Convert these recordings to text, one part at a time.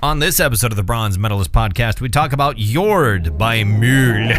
On this episode of the Bronze Metalist Podcast, we talk about Jord by Mule.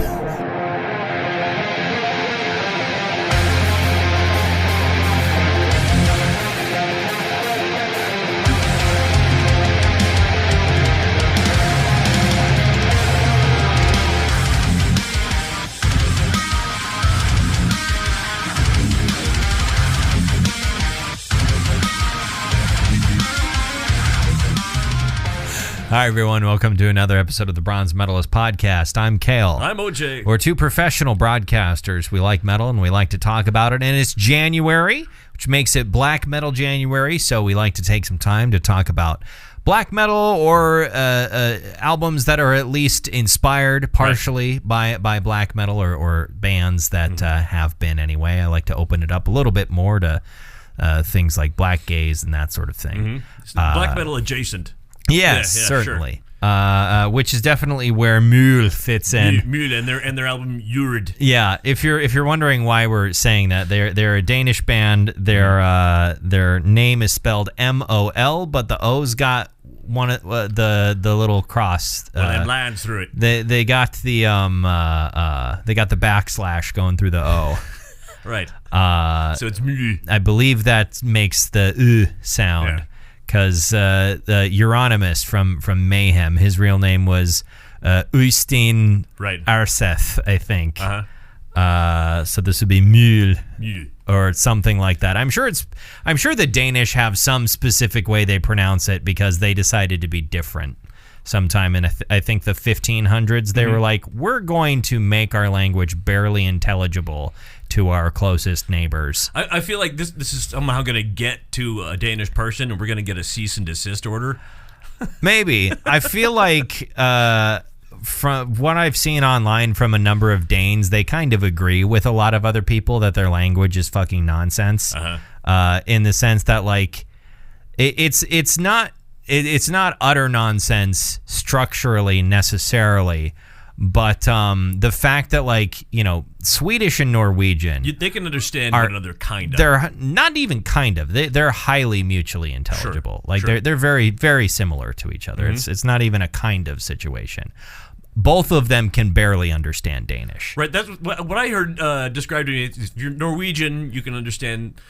Hi, everyone. Welcome to another episode of the Bronze Metalist Podcast. I'm Kale. I'm OJ. We're two professional broadcasters. We like metal, and we like to talk about it. And it's January, which makes it Black Metal January, so we like to take some time to talk about black metal or albums that are at least inspired partially by black metal or bands that have been anyway. I like to open it up a little bit more to things like Blackgaze and that sort of thing. Black metal adjacent. Yes, certainly. Sure. Which is definitely where Mule fits in. Mule and their album Jord. Yeah, if you're wondering why we're saying that, they're a Danish band. Their name is spelled M-O-L, but the O's got one the little cross. One of them lines through it. They got the backslash going through the O. Right. So it's Mule. I believe that makes the sound. Yeah. Because Euronymous from Mayhem, his real name was Uystein Arseth, I think. So this would be Mule or something like that. I'm sure the Danish have some specific way they pronounce it because they decided to be different. Sometime in I think the 1500s, they were like, we're going to make our language barely intelligible to our closest neybours. I feel like this is somehow going to get to a Danish person, and we're going to get a cease and desist order. Maybe. I feel like from what I've seen online from a number of Danes, they kind of agree with a lot of other people that their language is fucking nonsense. In the sense that like it's not utter nonsense structurally necessarily, but the fact that like, you know, Swedish and Norwegian, they can understand one another kind of. They're not even kind of. They're highly mutually intelligible. They're very, very similar to each other. It's not even a kind of situation. Both of them can barely understand Danish. Right. That's what I heard described to me. If you're Norwegian, you can understand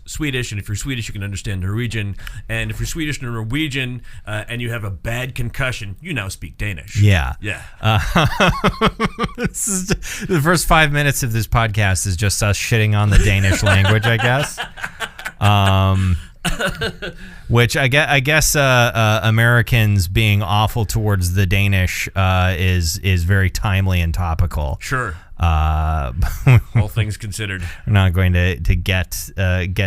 Swedish, and if you're Swedish, you can understand Norwegian. And if you're Swedish and Norwegian, and you have a bad concussion, you now speak Danish. Yeah. Yeah. This is the first 5 minutes of this podcast is just us shitting on the Danish language, I guess. Which I guess Americans being awful towards the Danish is very timely and topical. Sure. All things considered, we're not going to get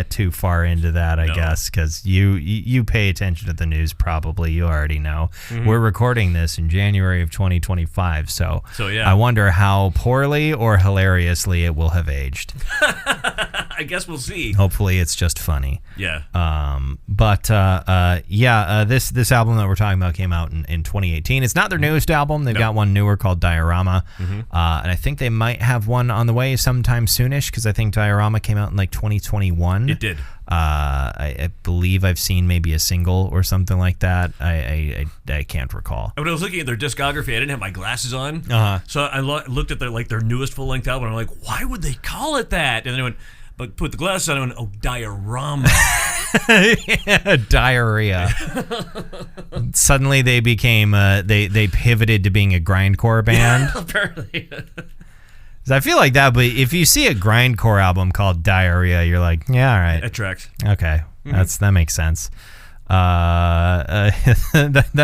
too far into that, I guess, because you pay attention to the news. Probably you already know. We're recording this in January of 2025, so yeah. I wonder how poorly or hilariously it will have aged. I guess we'll see. Hopefully, it's just funny. Yeah. This album that we're talking about came out in 2018. It's not their newest album. They've got one newer called Diorama, and I think they might have one on the way sometime soonish because I think Diorama came out in like 2021. It did. I believe I've seen maybe a single or something like that. I can't recall. When I was looking at their discography, I didn't have my glasses on, so I looked at their newest full length album. And I'm like, why would they call it that? And then I went, but put the glasses on. I went, oh, Diorama. Yeah, diarrhea. Suddenly they became they pivoted to being a grindcore band. Yeah, apparently. I feel like that, but if you see a grindcore album called Diarrhea, you're like, yeah, all right. That tracks. Okay, that makes sense. That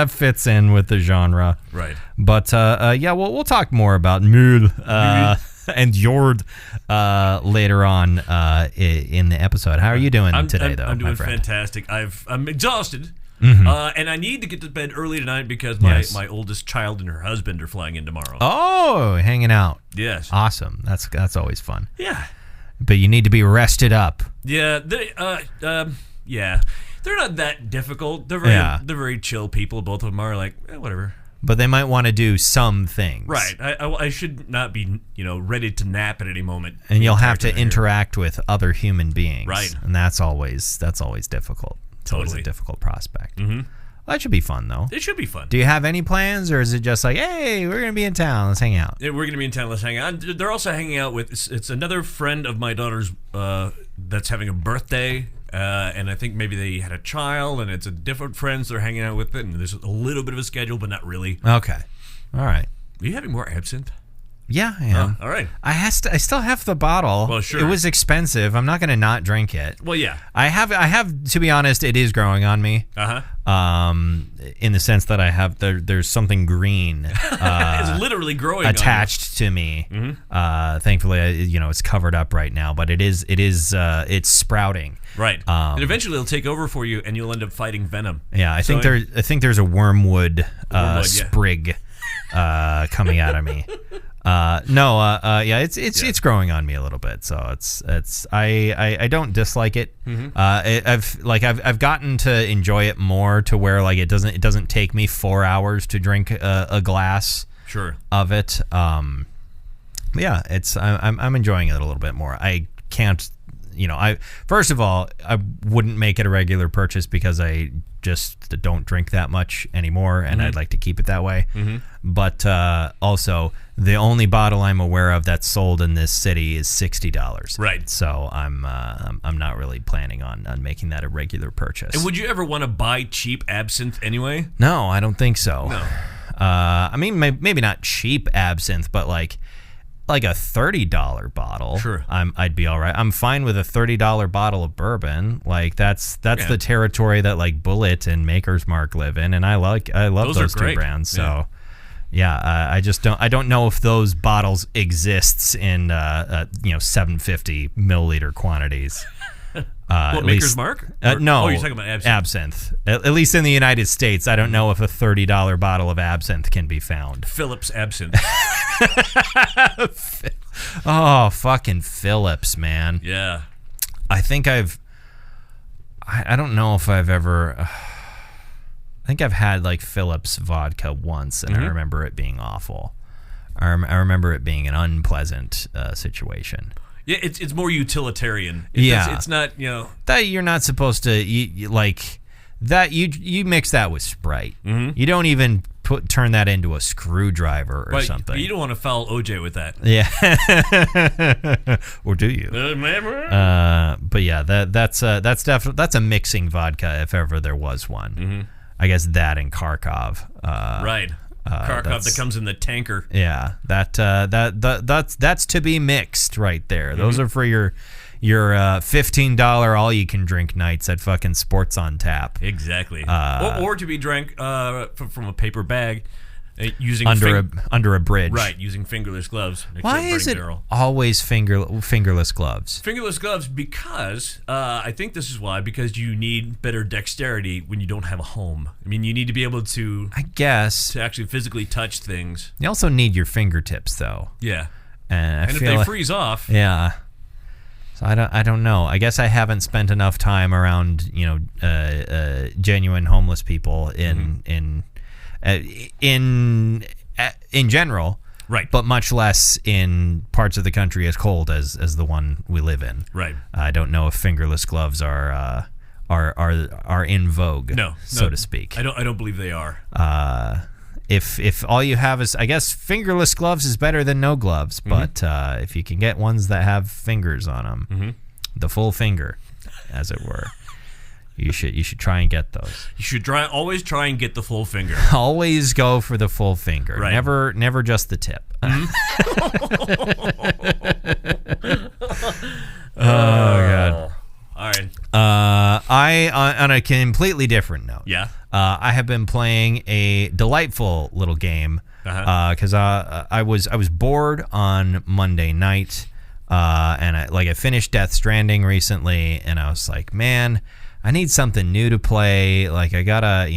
fits in with the genre. Right. But we'll talk more about Mule and Jord later on in the episode. How are you doing today, though? I'm doing fantastic. I'm exhausted. And I need to get to bed early tonight because my oldest child and her husband are flying in tomorrow. Oh, hanging out. Yes. Awesome. That's always fun. Yeah. But you need to be rested up. Yeah. They're not that difficult. They're very chill people. Both of them are like, whatever. But they might want to do some things. Right. I should not be, ready to nap at any moment. And you'll have to interact with other human beings. Right. And that's always difficult. It's totally always a difficult prospect. That should be fun, though. It should be fun. Do you have any plans, or is it just like, hey, we're going to be in town, let's hang out? Yeah, we're going to be in town, let's hang out. They're also hanging out with, it's another friend of my daughter's that's having a birthday, and I think maybe they had a child, and it's a different friends they're hanging out with it, and there's a little bit of a schedule, but not really. Okay. All right. Are you having more absinthe? Yeah, I am. Oh, all right. I still have the bottle. Well, sure. It was expensive. I'm not going to not drink it. Well, yeah. I have to be honest, it is growing on me. In the sense that I have there's something green it's literally growing attached to me. Mm-hmm. Thankfully, it's covered up right now, but it's sprouting. Right. And eventually it'll take over for you and you'll end up fighting venom. Yeah, I think there's a wormwood sprig coming out of me. It's growing on me a little bit, so I don't dislike it. Mm-hmm. I've gotten to enjoy it more to where like it doesn't take me 4 hours to drink a glass of it. I'm enjoying it a little bit more. I can't, first of all, I wouldn't make it a regular purchase because I just don't drink that much anymore, and I'd like to keep it that way. Mm-hmm. But also, the only bottle I'm aware of that's sold in this city is $60. Right. So I'm not really planning on making that a regular purchase. And would you ever want to buy cheap absinthe anyway? No, I don't think so. No. I mean, maybe not cheap absinthe, but like a $30 bottle. Sure. I'd be all right. I'm fine with a $30 bottle of bourbon. Like that's the territory that like Bullet and Maker's Mark live in, and I love those two brands. So I don't know if those bottles exists in 750 milliliter quantities. Maker's Mark? No. Oh, you're talking about absinthe. At least in the United States, I don't know if a $30 bottle of absinthe can be found. Phillips absinthe. Oh, fucking Phillips, man. Yeah. I think I don't know if I've ever... I think I've had like Phillips vodka once, and I remember it being awful. I remember it being an unpleasant situation. Yeah, it's more utilitarian. It's not, that you're not supposed to you like that. You mix that with Sprite. Mm-hmm. You don't even turn that into a screwdriver or something. You don't want to foul OJ with that. Yeah, or do you? But yeah, that's definitely that's a mixing vodka if ever there was one. Mm-hmm. I guess that and Kharkov. Right. Kharkov that comes in the tanker. Yeah, that's to be mixed right there. Mm-hmm. Those are for your $15 all you can drink nights at fucking Sports on Tap. Exactly. Or to be drank from a paper bag using under a bridge. Right, using fingerless gloves. Why is it always fingerless gloves? Fingerless gloves because I think this is why, because you need better dexterity when you don't have a home. I mean, you need to be able to, I guess, to actually physically touch things. You also need your fingertips though. Yeah. And if they freeze off. Yeah. So I don't know. I guess I haven't spent enough time around genuine homeless people in general, right? But much less in parts of the country as cold as the one we live in. Right. I don't know if fingerless gloves are in vogue, so to speak. I don't believe they are. If all you have is, I guess, fingerless gloves is better than no gloves, but if you can get ones that have fingers on them, the full finger, as it were, you should try and get those. You should always try and get the full finger. Always go for the full finger. Right. Never just the tip. Oh God. All right. On a completely different note. Yeah. I have been playing a delightful little game because I was bored on Monday night, and I finished Death Stranding recently, and I was like, man, I need something new to play. Like I gotta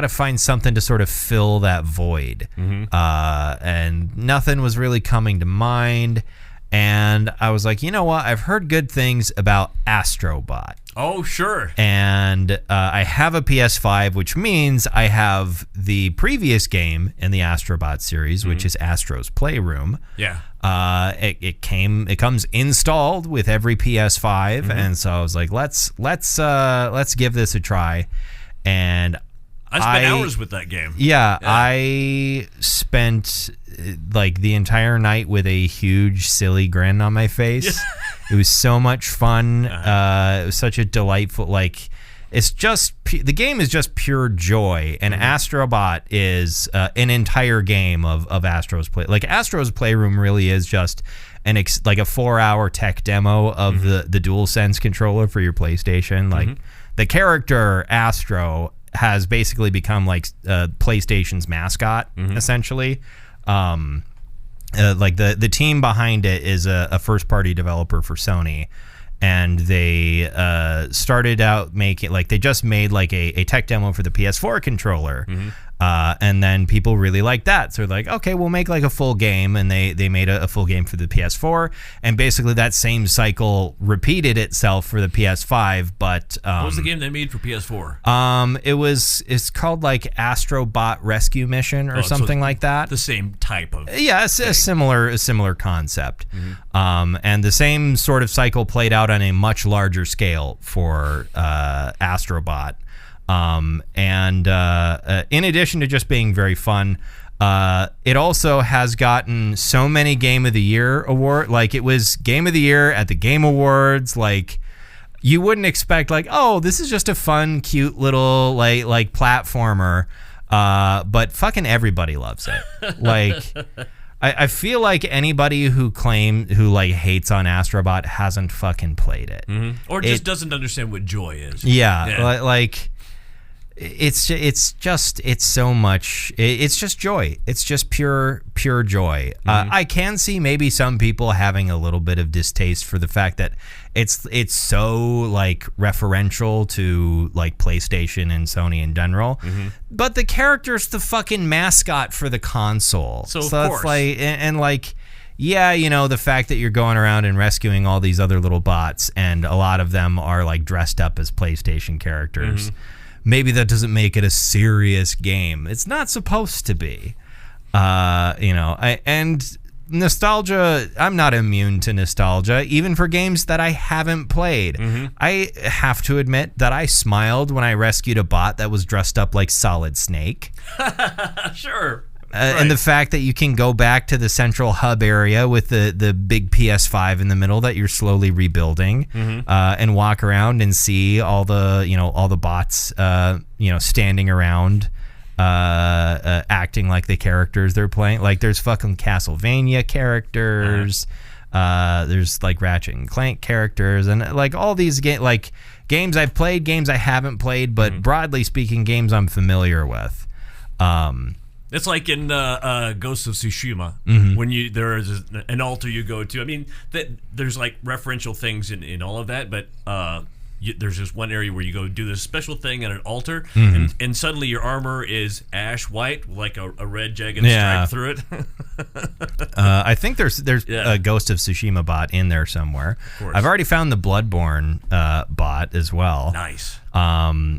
find something to sort of fill that void, and nothing was really coming to mind. And I was like, you know what? I've heard good things about Astrobot. Oh, sure. And I have a PS5, which means I have the previous game in the Astrobot series, which is Astro's Playroom. Yeah. It comes installed with every PS5, and so I was like, let's give this a try. I spent hours with that game. Yeah, I spent like the entire night with a huge silly grin on my face. It was so much fun. It was such a delightful, like, it's just, the game is just pure joy, and Astrobot is an entire game of Astro's Play. Like, Astro's Playroom really is just like a 4-hour tech demo of the DualSense controller for your PlayStation. Like, the character Astro has basically become like PlayStation's mascot, essentially. Like the team behind it is a first-party developer for Sony, and they started out making, like, they just made like a tech demo for the PS4 controller, and then people really liked that, so they're like, okay, we'll make like a full game, and they made a full game for the PS4, and basically that same cycle repeated itself for the PS5. But what was the game they made for PS4? It's called like Astrobot Rescue Mission or something like that. The same type of it's a similar concept. And the same sort of cycle played out on a much larger scale for Astrobot. And in addition to just being very fun, it also has gotten so many Game of the Year award. Like, it was Game of the Year at the Game Awards. Like, you wouldn't expect, like, oh, this is just a fun, cute little like platformer, but fucking everybody loves it. Like, I feel like anybody who like hates on Astrobot hasn't fucking played it, or just doesn't understand what joy is. Yeah. Like, it's so much. It's just joy. It's just pure joy. I can see maybe some people having a little bit of distaste for the fact that it's so like referential to like PlayStation and Sony in general. But the character's the fucking mascot for the console. So of course. It's like, and like, yeah, you know, the fact that you're going around and rescuing all these other little bots, and a lot of them are like dressed up as PlayStation characters. Maybe that doesn't make it a serious game. It's not supposed to be. And nostalgia, I'm not immune to nostalgia, even for games that I haven't played. I have to admit that I smiled when I rescued a bot that was dressed up like Solid Snake. Sure. And the fact that you can go back to the central hub area with the big PS5 in the middle that you're slowly rebuilding, and walk around and see all the bots standing around, acting like the characters they're playing. Like, there's fucking Castlevania characters, there's like Ratchet and Clank characters, and like all these games I've played, games I haven't played, but broadly speaking, games I'm familiar with. It's like in Ghost of Tsushima, when there is an altar you go to. I mean, there's like referential things in all of that, but there's this one area where you go do this special thing at an altar, and suddenly your armor is ash white, like a red jagged stripe through it. I think there's a Ghost of Tsushima bot in there somewhere. I've already found the Bloodborne bot as well. Nice.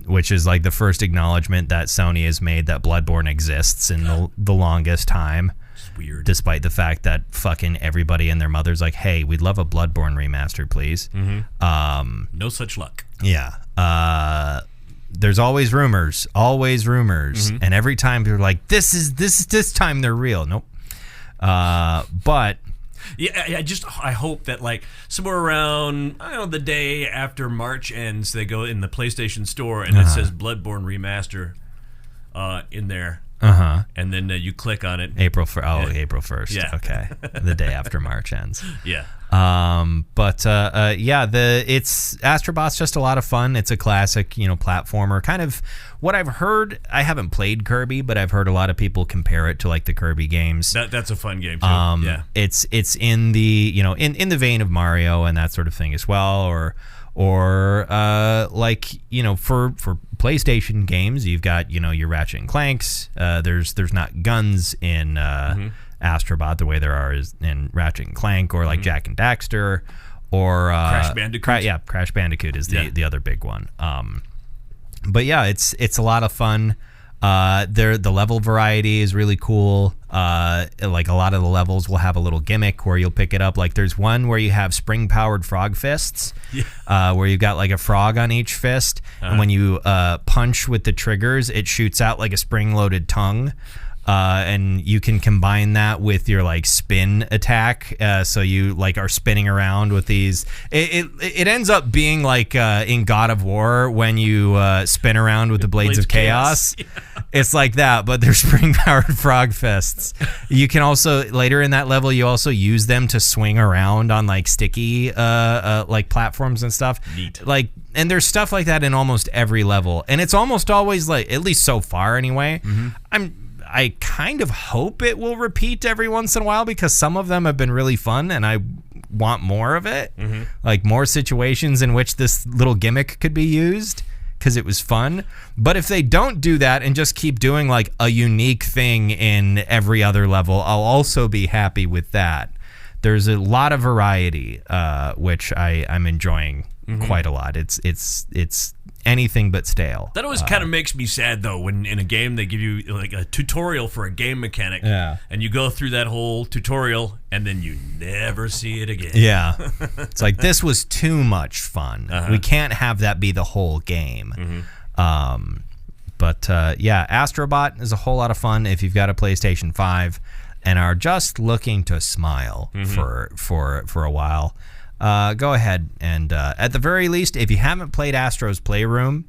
Which is like the first acknowledgement that Sony has made that Bloodborne exists in the longest time. It's weird. Despite the fact that fucking everybody and their mother's like, hey, we'd love a Bloodborne remaster, please. No such luck. Yeah. There's always rumors. And every time they're like, this time they're real. Nope. But yeah, I hope that like somewhere around, I don't know, the day after March ends, they go in the PlayStation Store and it says Bloodborne Remaster in there. And then you click on it. April 1st. Yeah. Okay. The day after March ends. Yeah. It's Astrobot's just a lot of fun. It's a classic, platformer. Kind of what I've heard. I haven't played Kirby, but I've heard a lot of people compare it to like the Kirby games. That's a fun game too. Yeah. It's in the in the vein of Mario and that sort of thing as well, or for PlayStation games, you've got your Ratchet and Clanks. There's not guns in Astrobot the way there are in Ratchet and Clank, or like Jak and Daxter, or Crash Bandicoot. Crash Bandicoot is the other big one. But yeah, it's a lot of fun. The level variety is really cool. Like a lot of the levels will have a little gimmick where you'll pick it up. Like there's one where you have spring-powered frog fists, where you've got like a frog on each fist, and when you punch with the triggers, it shoots out like a spring-loaded tongue. And you can combine that with your like spin attack, so you like are spinning around with these. It ends up being like in God of War when you spin around with the Blades of Chaos. Yeah. It's like that, but they're spring-powered frog fists. You can also later in that level, you also use them to swing around on like sticky like platforms and stuff. Neat. Like, and there's stuff like that in almost every level, and it's almost always like, at least so far anyway. I kind of hope it will repeat every once in a while because some of them have been really fun and I want more of it. Like more situations in which this little gimmick could be used because it was fun. But if they don't do that and just keep doing like a unique thing in every other level, I'll also be happy with that. There's a lot of variety, which I'm enjoying quite a lot. It's anything but stale. That always kind of makes me sad, though, when in a game they give you like a tutorial for a game mechanic, and you go through that whole tutorial, and then you never see it again. Yeah. It's like, this was too much fun. We can't have that be the whole game. But yeah, Astrobot is a whole lot of fun if you've got a PlayStation 5 and are just looking to smile for a while. Go ahead and at the very least, if you haven't played Astro's Playroom,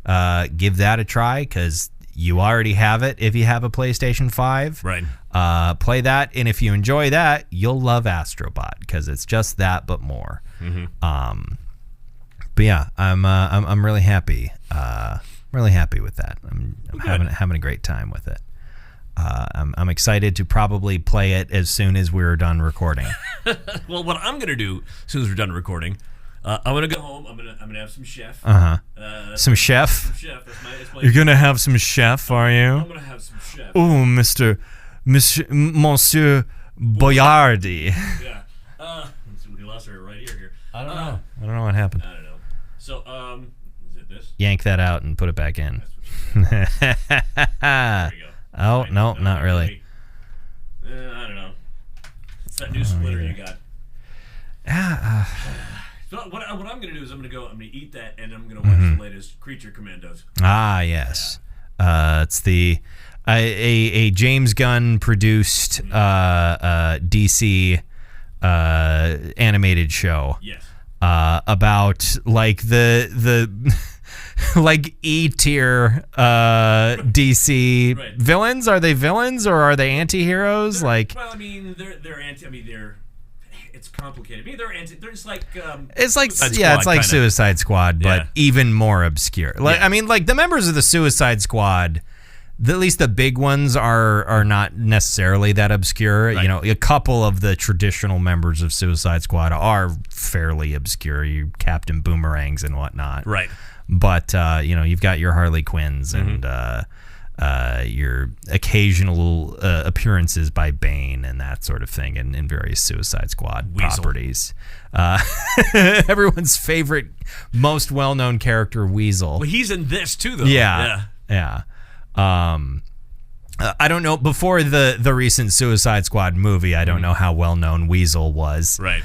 give that a try because you already have it if you have a PlayStation 5. Right. Play that, and if you enjoy that, you'll love Astrobot because it's just that but more. But yeah, I'm really happy. Really happy with that. I'm having a great time with it. I'm excited to probably play it as soon as we're done recording. Well, what I'm gonna do as soon as we're done recording, I'm gonna go home. I'm gonna have some chef. Some chef. Some chef. That's my You're gonna have some chef, are you? I'm gonna have some chef. Oh, Monsieur Boyardi. Yeah. Let's see, we lost her right here. I don't know. I don't know what happened. I don't know. So, is it this? Yank that out and put it back in. There we go. Oh, no, not really. I don't know. It's that new splitter you got. So what I'm going to do is I'm going to eat that, and I'm going to watch the latest Creature Commandos. Ah, yes. It's the a James Gunn produced DC animated show. Yes. About like the like E-tier DC villains. Are they villains or are they anti-heroes? Well, I mean, they're anti. I mean, it's complicated. I mean, they're just like it's like Suicide Squad, it's like kinda. Suicide Squad, but even more obscure. Like Yeah. I mean, like the members of the Suicide Squad, at least the big ones are not necessarily that obscure. Right. You know, a couple of the traditional members of Suicide Squad are fairly obscure. You Captain Boomerangs and whatnot. Right. But you know, you've got your Harley Quinns and your occasional appearances by Bane and that sort of thing in various Suicide Squad properties. Everyone's favorite, most well-known character, Weasel. Well, he's in this too, though. Yeah. I don't know, before the recent Suicide Squad movie, I don't know how well-known Weasel was. Right.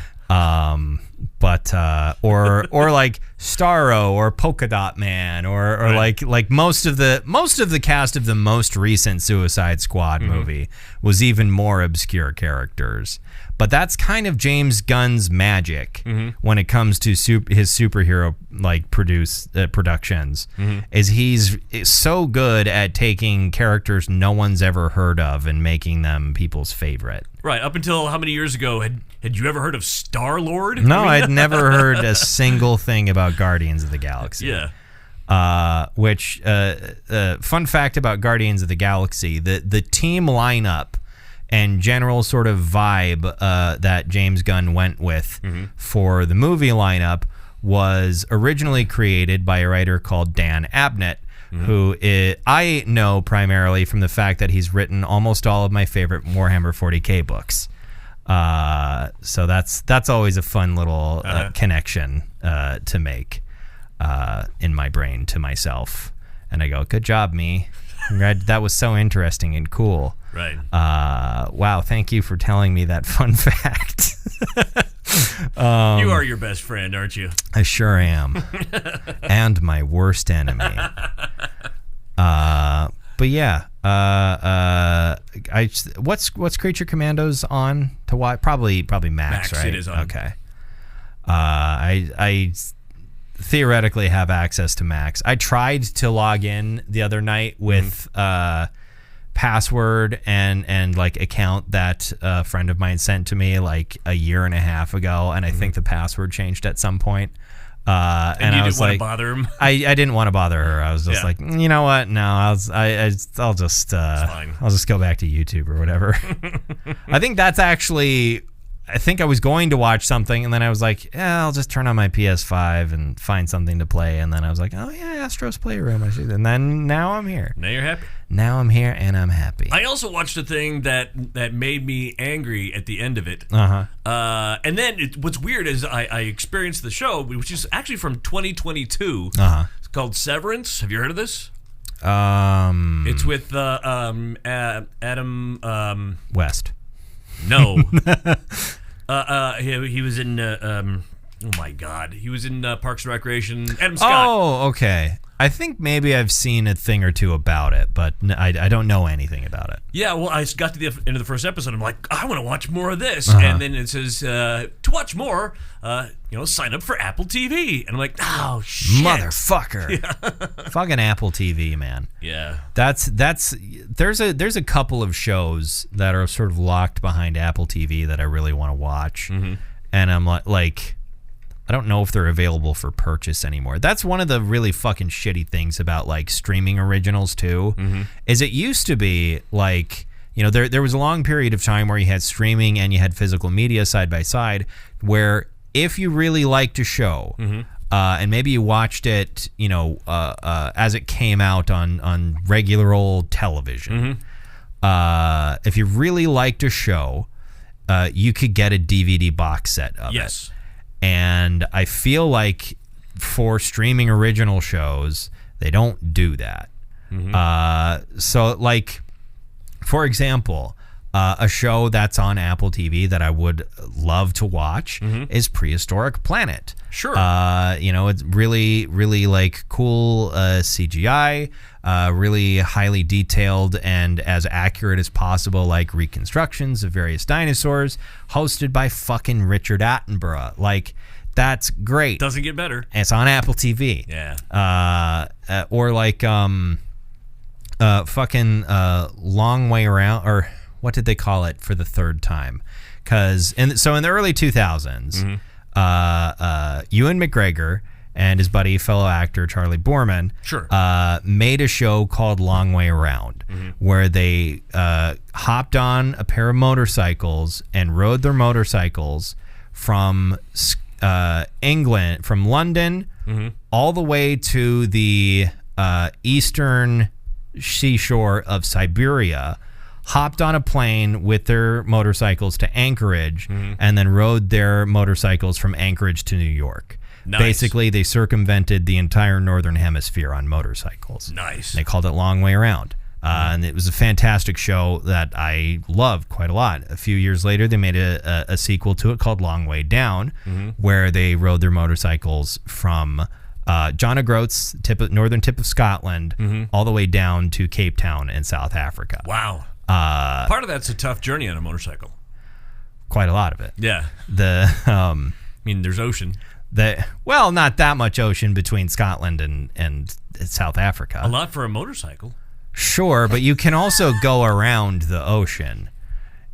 But or like Starro or Polka Dot Man or Right. like most of the cast of the most recent Suicide Squad movie was even more obscure characters. But that's kind of James Gunn's magic when it comes to his superhero like productions. Is he's so good at taking characters no one's ever heard of and making them people's favorite. Right. Up until how many years ago had you ever heard of Star-Lord? No, I'd never heard a single thing about Guardians of the Galaxy. Yeah. Which fun fact about Guardians of the Galaxy, the team lineup and general sort of vibe that James Gunn went with for the movie lineup was originally created by a writer called Dan Abnett, who I know primarily from the fact that he's written almost all of my favorite Warhammer 40K books. So that's always a fun little connection to make in my brain to myself. And I go, good job, me. That was so interesting and cool. Right. Wow, thank you for telling me that fun fact. You are your best friend, aren't you? I sure am. And my worst enemy. But yeah, what's Creature Commandos on to watch? Probably Max, right? It is on. Okay. I theoretically have access to Max. I tried to log in the other night with password and like account that a friend of mine sent to me like a year and a half ago, and I think the password changed at some point. And you didn't want to bother him? I didn't want to bother her. I was just like, you know what? No, I'll just go back to YouTube or whatever. I think that's actually. I think I was going to watch something, and then I was like, yeah, I'll just turn on my PS5 and find something to play. And then I was like, oh yeah, Astro's Playroom. And then now I'm here. Now you're happy. Now I'm here and I'm happy. I also watched a thing that made me angry at the end of it. And then what's weird is I experienced the show, which is actually from 2022. It's called Severance. Have you heard of this? It's with Adam West. No. He was in oh my god, he was in Parks and Recreation. Adam Scott. Oh, okay. I think maybe I've seen a thing or two about it, but I don't know anything about it. Yeah, well, I got to the end of the first episode. I'm like, I want to watch more of this, and then it says to watch more, sign up for Apple TV, and I'm like, oh shit, motherfucker, fucking Apple TV, man. Yeah, there's a couple of shows that are sort of locked behind Apple TV that I really want to watch, and I'm like. I don't know if they're available for purchase anymore. That's one of the really fucking shitty things about like streaming originals too. Is it used to be like, there was a long period of time where you had streaming and you had physical media side by side, where if you really liked a show and maybe you watched it, as it came out on regular old television, if you really liked a show, you could get a DVD box set of it. And I feel like for streaming original shows, they don't do that. So, like, for example, a show that's on Apple TV that I would love to watch is Prehistoric Planet. Sure. It's really, really, like, cool CGI, really highly detailed and as accurate as possible, like, reconstructions of various dinosaurs, hosted by fucking Richard Attenborough. Like, that's great. Doesn't get better. It's on Apple TV. Yeah. Or, like, fucking Long Way Around, or what did they call it for the third time? Because in the early 2000s, Ewan McGregor and his buddy, fellow actor Charlie Boorman, made a show called Long Way Around, where they hopped on a pair of motorcycles and rode their motorcycles from England, from London, all the way to the eastern seashore of Siberia, hopped on a plane with their motorcycles to Anchorage, and then rode their motorcycles from Anchorage to New York. Nice. Basically, they circumvented the entire northern hemisphere on motorcycles. Nice. They called it Long Way Around. And it was a fantastic show that I loved quite a lot. A few years later, they made a sequel to it called Long Way Down, where they rode their motorcycles from John O'Groats, northern tip of Scotland, all the way down to Cape Town in South Africa. Wow. Part of that's a tough journey on a motorcycle. Quite a lot of it. Yeah. I mean, there's ocean. Not that much ocean between Scotland and South Africa. A lot for a motorcycle. Sure, but you can also go around the ocean.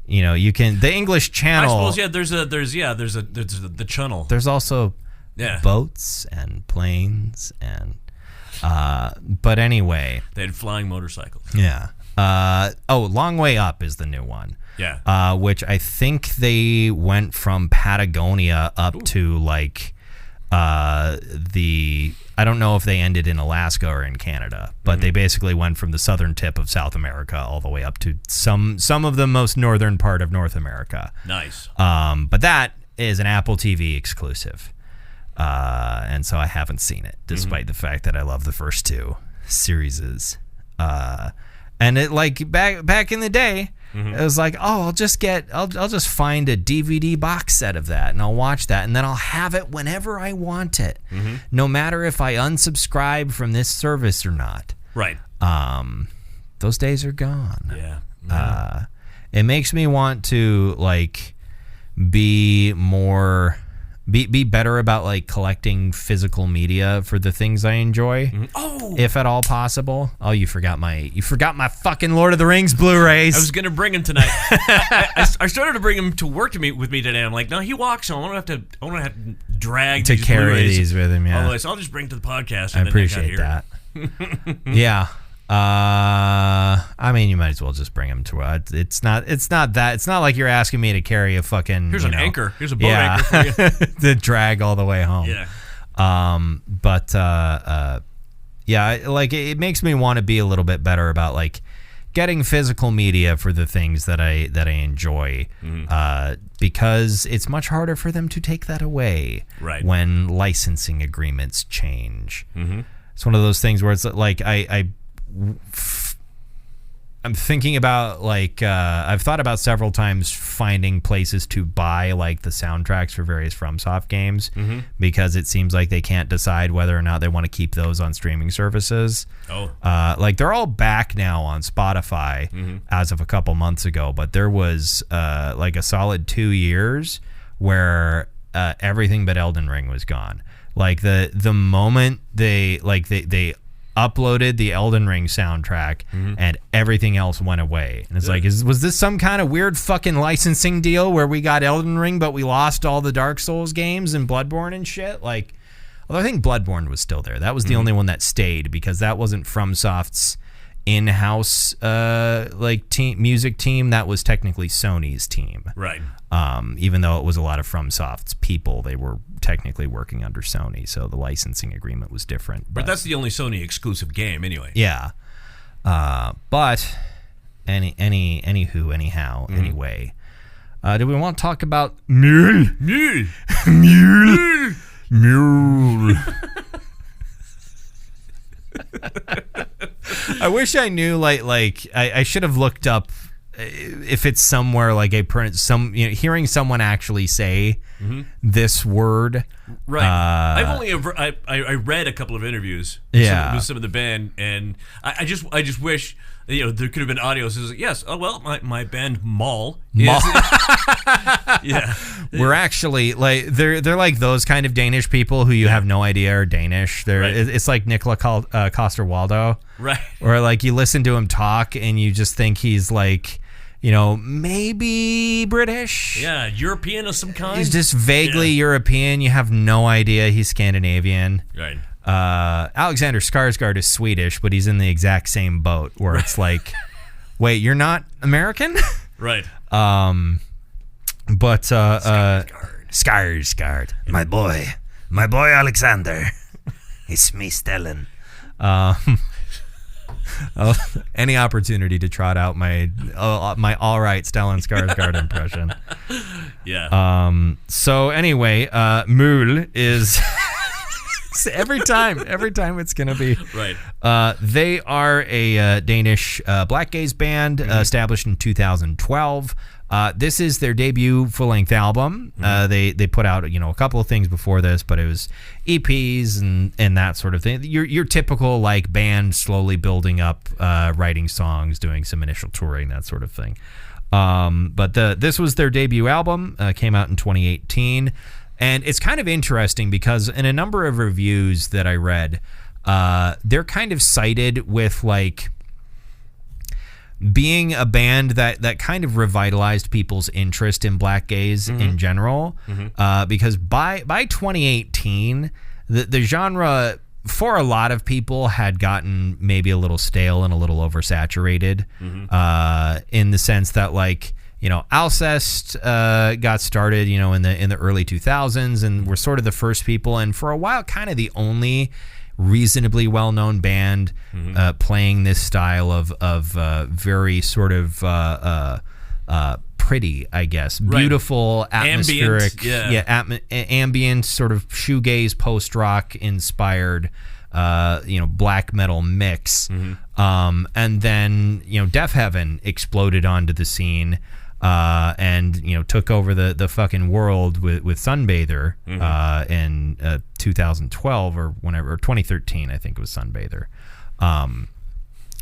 You can the English Channel. I suppose there's the channel. There's also boats and planes and but anyway, they had flying motorcycles. Yeah. Long Way Up is the new one. Yeah. Which I think they went from Patagonia up to like I don't know if they ended in Alaska or in Canada, but they basically went from the southern tip of South America all the way up to some of the most northern part of North America. Nice. But that is an Apple TV exclusive. And so I haven't seen it, despite the fact that I love the first two series. And it like back in the day, it was like, oh, I'll just find a DVD box set of that and I'll watch that and then I'll have it whenever I want it, no matter if I unsubscribe from this service or not. Right. Those days are gone. Yeah. It makes me want to like be better about like collecting physical media for the things I enjoy, if at all possible. Oh, you forgot my fucking Lord of the Rings Blu-rays. I was gonna bring him tonight. I started to bring him to work with me today. I'm like, no, he walks home. I don't have to drag to these carry Blu-rays these with him. Yeah, otherwise I'll just bring to the podcast. I appreciate that. Yeah. I mean, you might as well just bring them to it. It's not like you're asking me to carry a fucking. Here's an anchor. Here's a boat anchor for you. To drag all the way home. Yeah. Yeah, like it makes me want to be a little bit better about like getting physical media for the things that I enjoy, because it's much harder for them to take that away when licensing agreements change. It's one of those things where it's like I'm thinking about like I've thought about several times finding places to buy like the soundtracks for various FromSoft games, because it seems like they can't decide whether or not they want to keep those on streaming services. Like they're all back now on Spotify as of a couple months ago, but there was like a solid 2 years where everything but Elden Ring was gone. Like the moment they uploaded the Elden Ring soundtrack and everything else went away. And it's like, was this some kind of weird fucking licensing deal where we got Elden Ring but we lost all the Dark Souls games and Bloodborne and shit? Like, although I think Bloodborne was still there. That was the only one that stayed because that wasn't FromSoft's in-house music team. That was technically Sony's team. Right. Even though it was a lot of FromSoft's people, they were technically working under Sony, so the licensing agreement was different. But that's the only Sony exclusive game, anyway. Yeah. But anyway, do we want to talk about Mule? I wish I knew. Like I should have looked up if it's somewhere like hearing someone actually say this word. Right. I read a couple of interviews with some of the band, and I just wish there could have been audio says yes. Oh well, my band Maul. Yeah. We're actually like they're like those kind of Danish people who you have no idea are Danish. It's like Nicola Coster-Waldau. Right. Or like you listen to him talk and you just think he's like, maybe British. Yeah, European of some kind. He's just vaguely European. You have no idea he's Scandinavian. Right. Alexander Skarsgård is Swedish, but he's in the exact same boat where it's like, wait, you're not American? Right. But Skarsgård, my boy Alexander, it's me, Stellan. Any opportunity to trot out my all right Stellan Skarsgård impression. Yeah. So anyway, Mule is every time it's gonna be right. They are a Danish Blackgaze band established in 2012. This is their debut full-length album. They put out a couple of things before this, but it was EPs and that sort of thing. Your typical like band slowly building up, writing songs, doing some initial touring, that sort of thing. But this was their debut album. Came out in 2018, and it's kind of interesting because in a number of reviews that I read, they're kind of cited with like being a band that kind of revitalized people's interest in Blackgaze in general, because by 2018, the genre for a lot of people had gotten maybe a little stale and a little oversaturated, in the sense that like Alcest got started in the early 2000s and were sort of the first people, and for a while kind of the only reasonably well-known band playing this style of very sort of pretty, I guess, beautiful, atmospheric, ambient sort of shoegaze, post-rock inspired black metal mix. And then, Def Heaven exploded onto the scene, and, took over the fucking world with Sunbather, in 2012 or whenever, or 2013, I think it was Sunbather.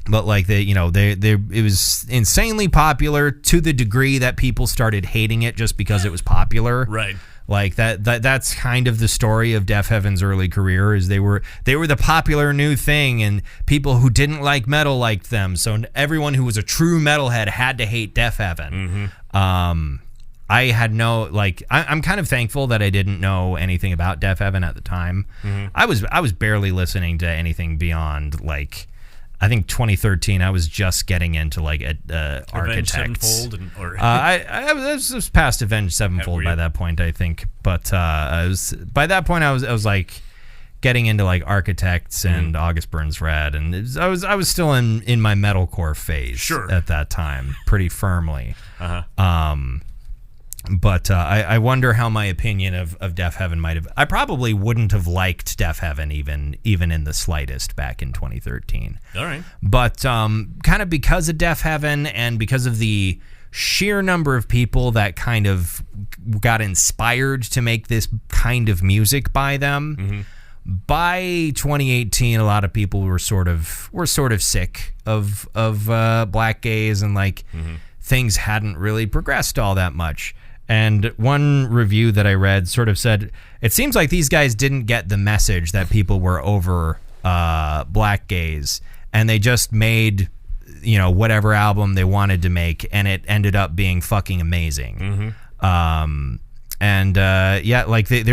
But like it was insanely popular to the degree that people started hating it just because it was popular. Right. Like that's kind of the story of Def Heaven's early career, is they were the popular new thing, and people who didn't like metal liked them. So everyone who was a true metalhead had to hate Def Heaven. I had I'm kind of thankful that I didn't know anything about Def Heaven at the time. I was barely listening to anything beyond I think 2013. I was just getting into Architects. Sevenfold I was past Avenged Sevenfold by that point, I think. But by that point I was getting into Architects and August Burns Red, and I was still in my metalcore phase at that time, pretty firmly. But I wonder how my opinion of Def Heaven might have. I probably wouldn't have liked Def Heaven even in the slightest back in 2013. All right. But kind of because of Def Heaven and because of the sheer number of people that kind of got inspired to make this kind of music by them, by 2018, a lot of people were sort of sick of Blackgaze, and things hadn't really progressed all that much. And one review that I read sort of said, it seems like these guys didn't get the message that people were over Blackgaze, and they just made, whatever album they wanted to make, and it ended up being fucking amazing. They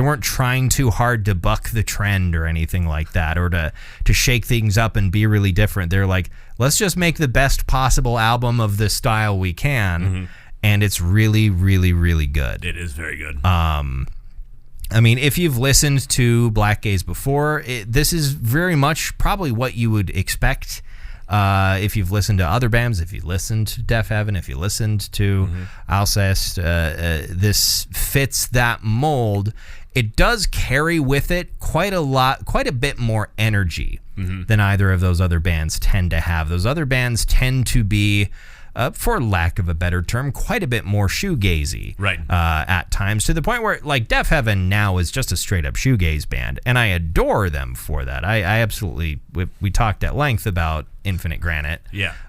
weren't trying too hard to buck the trend or anything like that, or to shake things up and be really different. They're like, let's just make the best possible album of this style we can. And it's really, really, really good. It is very good. If you've listened to Blackgaze before, this is very much probably what you would expect. If you've listened to other bands, if you listened to Def Heaven, if you listened to Alcest, this fits that mold. It does carry with it quite a bit more energy than either of those other bands tend to have. Those other bands tend to be, for lack of a better term, quite a bit more shoegazy, at times, to the point where Def Heaven now is just a straight up shoegaze band, and I adore them for that. I absolutely, we talked at length about Infinite Granite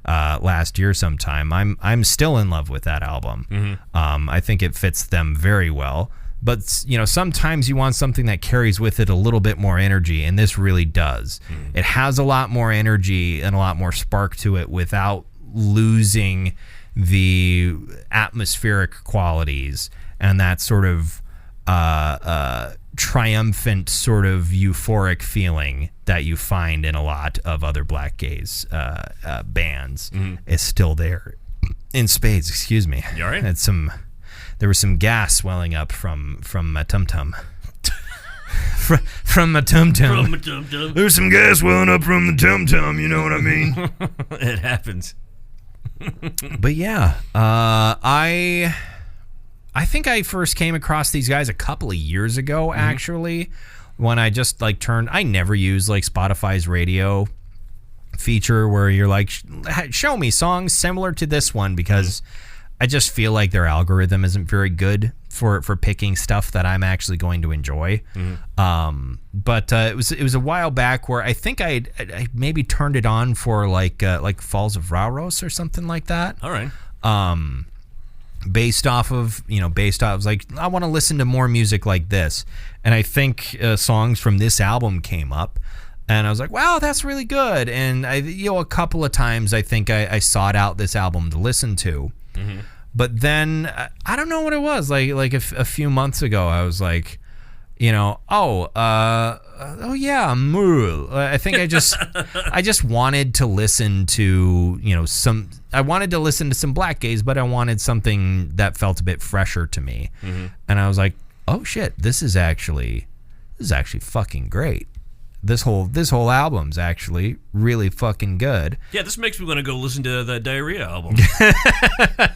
last year sometime. I'm still in love with that album. I think it fits them very well. But sometimes you want something that carries with it a little bit more energy, and this really does. It has a lot more energy and a lot more spark to it without losing the atmospheric qualities and that sort of triumphant, sort of euphoric feeling that you find in a lot of other Blackgaze bands. Is still there in spades. Excuse me. You all right? There was some gas welling up from my tum-tum. From my tum-tum. There's some gas welling up from the tum-tum, you know what I mean? It happens. But yeah, I think I first came across these guys a couple of years ago, actually, when I just I never use Spotify's radio feature where you're show me songs similar to this one, because I just feel like their algorithm isn't very good for picking stuff that I'm actually going to enjoy. But it was a while back where I think I maybe turned it on for like Falls of Rauros or something like that. All right. Based off I want to listen to more music like this, and I think songs from this album came up. And I was like, wow, that's really good. And a couple of times I think I sought out this album to listen to. But then I don't know what it was. Like a few months ago, I was like, oh yeah, Mool. I think I just wanted to listen to I wanted to listen to some Blackgaze, but I wanted something that felt a bit fresher to me. And I was like, oh shit, this is actually fucking great. This whole album's actually really fucking good. Yeah, this makes me want to go listen to the Diarrhea album.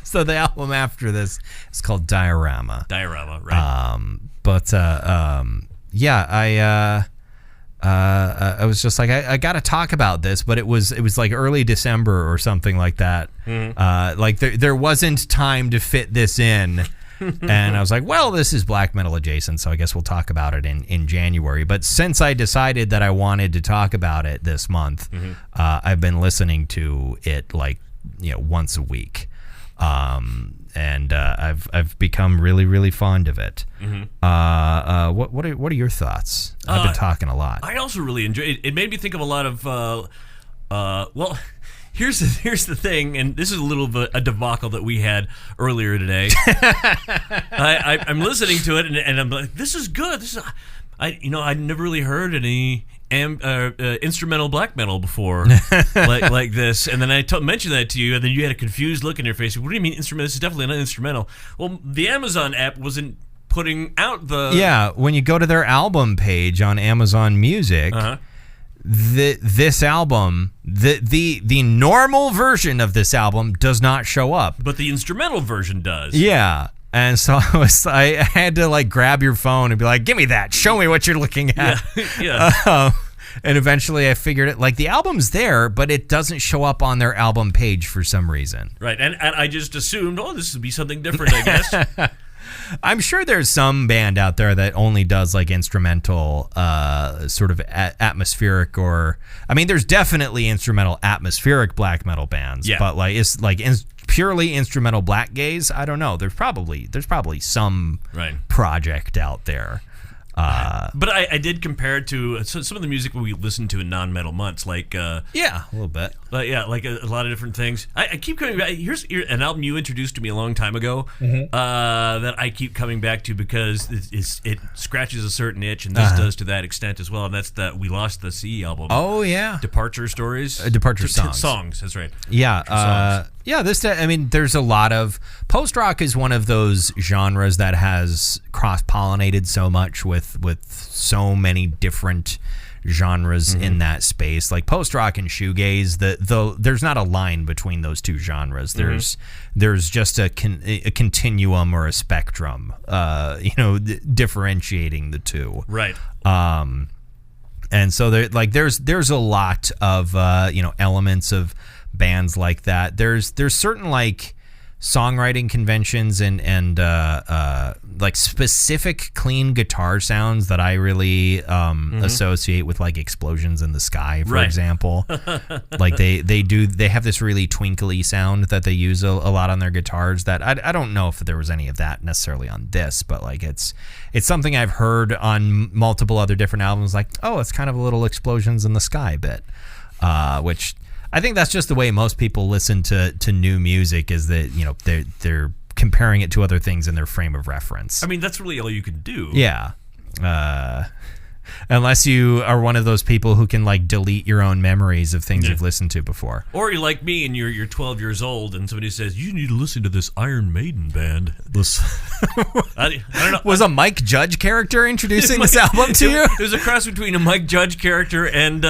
So the album after this is called Diorama. Diorama, right? I was just like, I got to talk about this, but it was like early December or something like that. Like there wasn't time to fit this in. And I was like, well, this is black metal adjacent, so I guess we'll talk about it in January. But since I decided that I wanted to talk about it this month, I've been listening to it like, once a week. And I've become really, really fond of it. What are your thoughts? I've been talking a lot. I also really enjoy it. It made me think of a lot of well, here's the thing, and this is a little bit a debacle that we had earlier today. I'm listening to it, and I'm like, this is good. I'd never really heard any instrumental black metal before like this, and then I mentioned that to you, and then you had a confused look in your face. What do you mean instrumental? This is definitely not instrumental. Well, the Amazon app wasn't putting out the when you go to their album page on Amazon Music, this album, the normal version of this album does not show up, but the instrumental version does. Yeah. And so I had to like grab your phone and be like, give me that. Show me what you're looking at. Yeah. And eventually I figured it, like the album's there, but it doesn't show up on their album page for some reason. Right. And I just assumed, this would be something different, I guess. I'm sure there's some band out there that only does like instrumental sort of atmospheric, or I mean, there's definitely instrumental atmospheric black metal bands, but like it's like purely instrumental Blackgaze. I don't know. There's probably some project out there. But I did compare it to some of the music we listen to in non-metal months, like a little bit, like a lot of different things. I keep coming back. Here's an album you introduced to me a long time ago that I keep coming back to because it scratches a certain itch, and this does to that extent as well. And that's the We Lost the Sea album. Oh yeah, Departure Stories, Departure Songs. Songs. That's right. Yeah. I mean, there's a lot of post-rock is one of those genres that has cross-pollinated so much with so many different genres in that space. Like post-rock and shoegaze, there's not a line between those two genres. There's just a continuum or a spectrum, differentiating the two. Right. And so there's a lot of elements of bands like that. There's certain like songwriting conventions and like specific clean guitar sounds that I really associate with like Explosions in the Sky, for example. Like they have this really twinkly sound that they use a lot on their guitars that I don't know if there was any of that necessarily on this, but like it's something I've heard on multiple other different albums, like, it's kind of a little Explosions in the Sky bit, which I think that's just the way most people listen to new music, is that they're comparing it to other things in their frame of reference. I mean, that's really all you can do. Yeah. Unless you are one of those people who can like delete your own memories of things you've listened to before. Or you're like me and you're 12 years old and somebody says, you need to listen to this Iron Maiden band. I don't know. Was a Mike Judge character introducing this album to you? It was a cross between a Mike Judge character and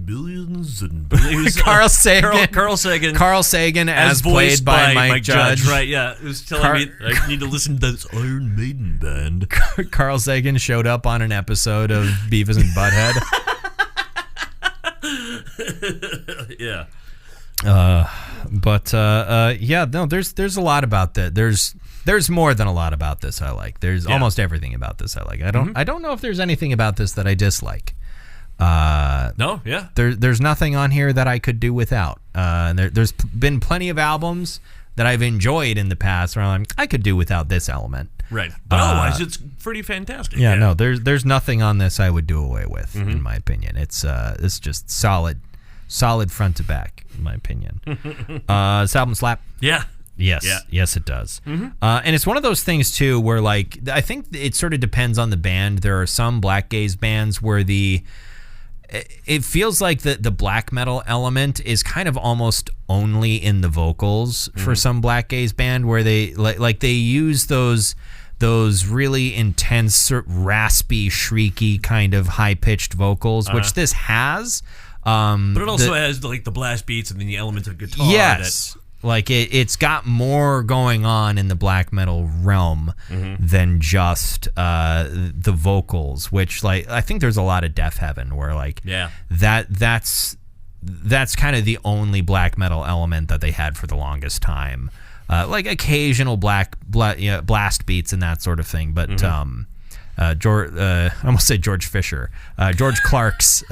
billions and billions. Carl Sagan. Carl Sagan as played by Mike Judge. Right, yeah. It was telling me I need to listen to this Iron Maiden band. Carl Sagan showed up on an episode of Beavis and Butthead. Yeah. There's a lot about that. There's more than a lot about this I like. There's almost everything about this I like. I don't know if there's anything about this that I dislike. There's nothing on here that I could do without. There's been plenty of albums that I've enjoyed in the past where I'm like, I could do without this element. Right. But otherwise, it's pretty fantastic. No, there's nothing on this I would do away with, in my opinion. It's just solid front to back, in my opinion. This album slap? Yeah. Yes, it does. And it's one of those things, too, where, like, I think it sort of depends on the band. There are some Blackgaze bands where it feels like the black metal element is kind of almost only in the vocals for some Blackgaze band, where they like they use those really intense, raspy, shrieky kind of high-pitched vocals, which this has. But it also has like the blast beats and then the elements of guitar. Yes. Like it's got more going on in the black metal realm than just the vocals, which like I think there's a lot of Death Heaven where like that's kind of the only black metal element that they had for the longest time. Like occasional blast beats and that sort of thing, but I almost say George Fisher. George Clark's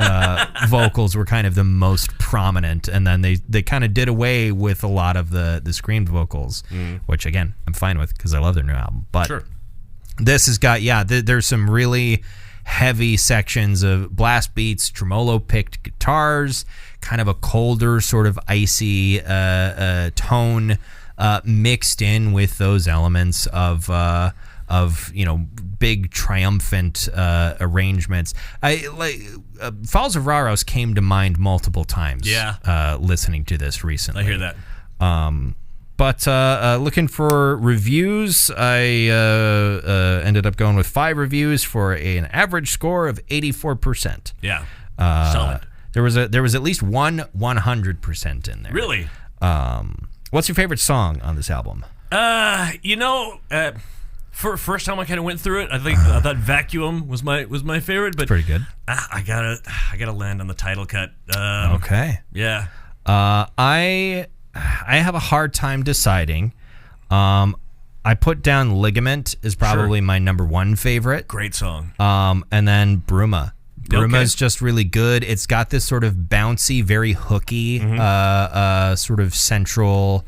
vocals were kind of the most prominent, and then they kind of did away with a lot of the screamed vocals, which again I'm fine with because I love their new album. But this has got there's some really heavy sections of blast beats, tremolo picked guitars, kind of a colder sort of icy tone mixed in with those elements of big triumphant arrangements. I like Falls of Raros came to mind multiple times. Listening to this recently, I hear that. But looking for reviews, I ended up going with 5 reviews for an average score of 84%. Yeah, solid. There was at least one 100% in there. Really? What's your favorite song on this album? For first time I kind of went through it, I thought Vacuum was my favorite, but pretty good. I gotta land on the title cut. Okay. Yeah. I have a hard time deciding. I put down Ligament as probably my number 1 favorite. Great song. And then Bruma. Bruma is just really good. It's got this sort of bouncy, very hooky, sort of central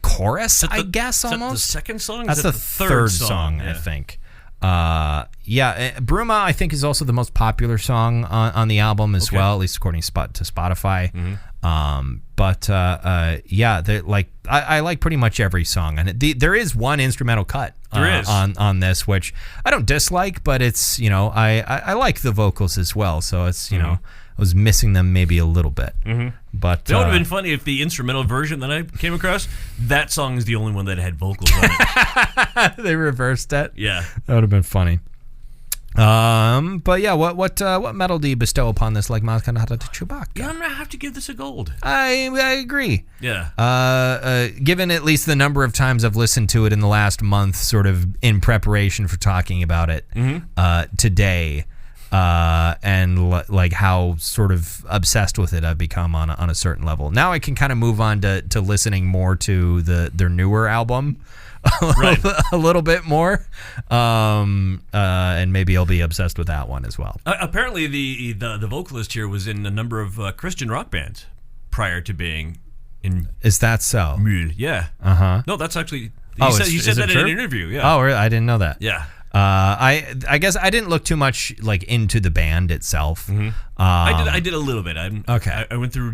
chorus, I guess, almost. Is that the second song? That's the third song, I think. Bruma, I think, is also the most popular song on the album as well, at least according to Spotify. I like pretty much every song, and there is one instrumental cut on this, which I don't dislike, but it's I like the vocals as well, so it's I was missing them maybe a little bit. But that would have been funny if the instrumental version that I came across, that song is the only one that had vocals on it. They reversed it. Yeah, that would have been funny. But yeah, what medal do you bestow upon this like Maskanata to Chewbacca? Yeah, I'm gonna have to give this a gold. I agree. Yeah. Given at least the number of times I've listened to it in the last month, sort of in preparation for talking about it today, and like how sort of obsessed with it I've become on a certain level. Now I can kind of move on to listening more to their newer album. A little bit more, and maybe I'll be obsessed with that one as well. Apparently, the vocalist here was in a number of Christian rock bands prior to being in. Is that so? Mule, yeah. No, that's actually. He said that in an interview. Yeah. Oh, I didn't know that. Yeah. I guess I didn't look too much like into the band itself. I did a little bit. I went through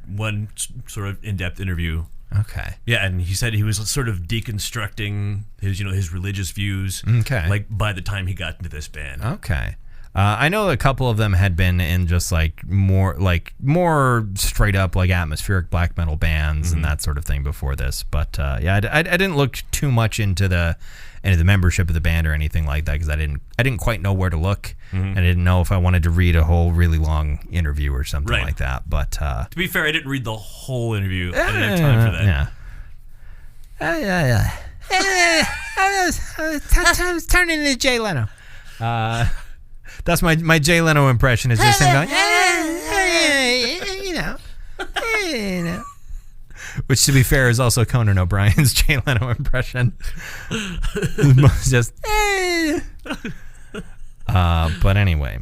one sort of in-depth interview. Okay. Yeah, and he said he was sort of deconstructing his religious views. Okay. Like by the time he got into this band. Okay. I know a couple of them had been in just like more straight up like atmospheric black metal bands and that sort of thing before this. But I didn't look too much into the membership of the band or anything like that because I didn't quite know where to look, and I didn't know if I wanted to read a whole really long interview or something like that. But to be fair, I didn't read the whole interview. I didn't have time for that. I was turning into Jay Leno. That's my Jay Leno impression. Is just him going, you know. Which, to be fair, is also Conan O'Brien's Jay Leno impression. Just, but anyway.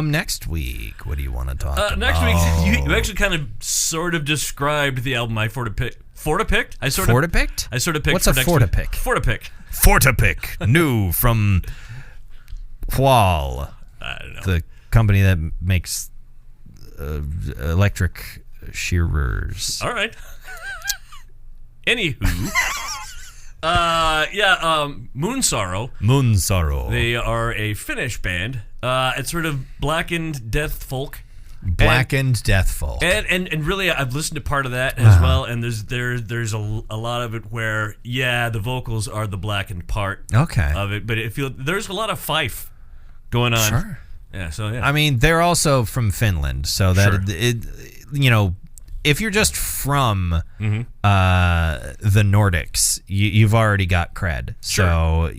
Next week, what do you want to talk about? Next week, you actually kind of sort of described the album I Fortipicked. I sort of picked. What's a Fortipick? Fortipick, new from Hual. I don't know. The company that makes electric shearers. All right. Anywho, Moon Sorrow. They are a Finnish band. It's sort of blackened death folk. Death folk. And really, I've listened to part of that as well. And there's a lot of it where the vocals are the blackened part of it, but there's a lot of fife going on. Sure. Yeah. So yeah. I mean, they're also from Finland, so that if you're just from the Nordics, you've already got cred. So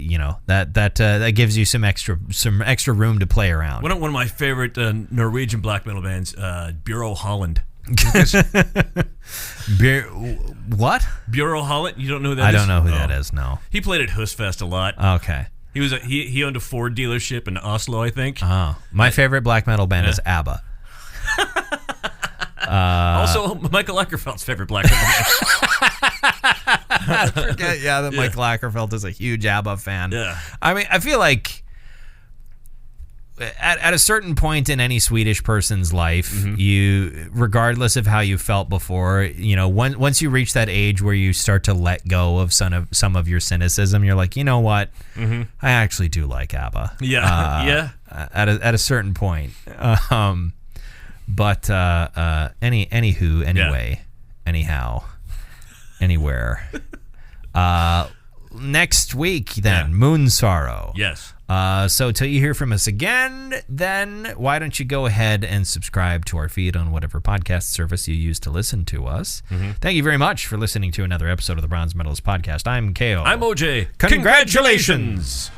that gives you some extra room to play around. One of my favorite Norwegian black metal bands, Bureau Holland. What? Bureau Holland? You don't know who that I is? don't know who that is. No. He played at Husfest a lot. Okay. He owned a Ford dealership in Oslo, I think. Oh, my favorite black metal band is ABBA. Also, Michael Ackerfeld's favorite black metal band. I forget, that Michael Ackerfeld is a huge ABBA fan. Yeah. I mean, I feel like at a certain point in any Swedish person's life, you, regardless of how you felt before, once you reach that age where you start to let go of some of your cynicism, you're like, you know what? I actually do like ABBA. Yeah. At a certain point. But anyhow, anywhere. Next week, then, Moon Sorrow. Yes. So till you hear from us again, then why don't you go ahead and subscribe to our feed on whatever podcast service you use to listen to us. Thank you very much for listening to another episode of the Bronze Metalist Podcast. I'm KO. I'm OJ. Congratulations!